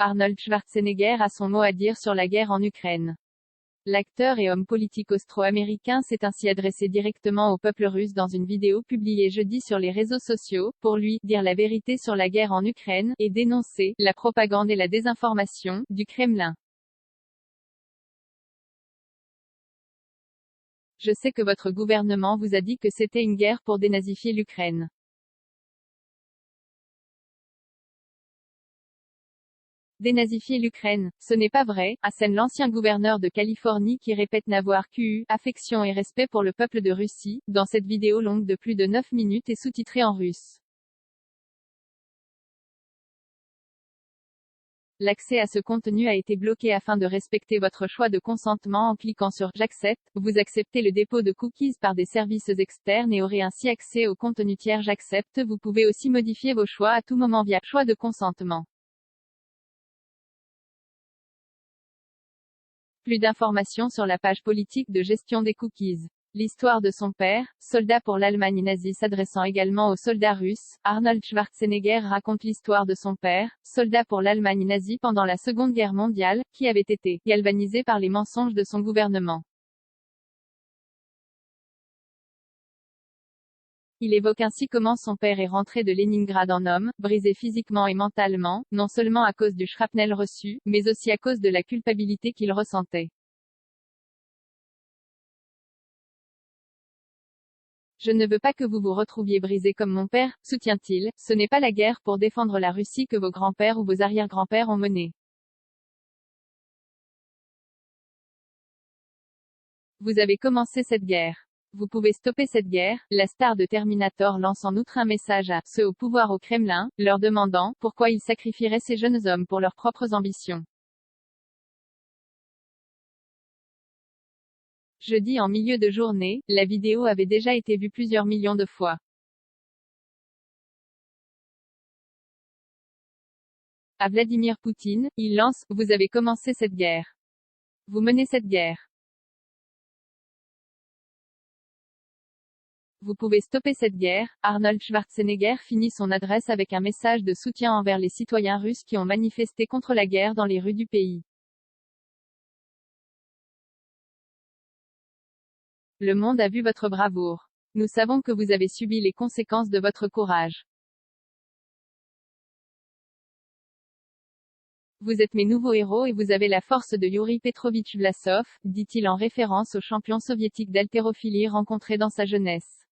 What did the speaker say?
Arnold Schwarzenegger a son mot à dire sur la guerre en Ukraine. L'acteur et homme politique austro-américain s'est ainsi adressé directement au peuple russe dans une vidéo publiée jeudi sur les réseaux sociaux, pour lui, dire la vérité sur la guerre en Ukraine, et dénoncer la propagande et la désinformation du Kremlin. Je sais que votre gouvernement vous a dit que c'était une guerre pour dénazifier l'Ukraine. Dénazifier l'Ukraine, ce n'est pas vrai, assène l'ancien gouverneur de Californie qui répète n'avoir qu'u affection et respect pour le peuple de Russie, dans cette vidéo longue de plus de 9 minutes et sous-titrée en russe. L'accès à ce contenu a été bloqué afin de respecter votre choix de consentement en cliquant sur « J'accepte ». Vous acceptez le dépôt de cookies par des services externes et aurez ainsi accès au contenu tiers. J'accepte. Vous pouvez aussi modifier vos choix à tout moment via « Choix de consentement ». Plus d'informations sur la page politique de gestion des cookies. L'histoire de son père, soldat pour l'Allemagne nazie. S'adressant également aux soldats russes, Arnold Schwarzenegger raconte l'histoire de son père, soldat pour l'Allemagne nazie pendant la Seconde Guerre mondiale, qui avait été galvanisé par les mensonges de son gouvernement. Il évoque ainsi comment son père est rentré de Leningrad en homme, brisé physiquement et mentalement, non seulement à cause du shrapnel reçu, mais aussi à cause de la culpabilité qu'il ressentait. Je ne veux pas que vous vous retrouviez brisé comme mon père, soutient-il. Ce n'est pas la guerre pour défendre la Russie que vos grands-pères ou vos arrière-grands-pères ont menée. Vous avez commencé cette guerre. Vous pouvez stopper cette guerre. La star de Terminator lance en outre un message à ceux au pouvoir au Kremlin, leur demandant pourquoi ils sacrifieraient ces jeunes hommes pour leurs propres ambitions. Jeudi en milieu de journée, la vidéo avait déjà été vue plusieurs millions de fois. À Vladimir Poutine, il lance « Vous avez commencé cette guerre. Vous menez cette guerre. Vous pouvez stopper cette guerre ». Arnold Schwarzenegger finit son adresse avec un message de soutien envers les citoyens russes qui ont manifesté contre la guerre dans les rues du pays. Le monde a vu votre bravoure. Nous savons que vous avez subi les conséquences de votre courage. Vous êtes mes nouveaux héros et vous avez la force de Yuri Petrovitch Vlasov, dit-il en référence au champion soviétique d'haltérophilie rencontré dans sa jeunesse.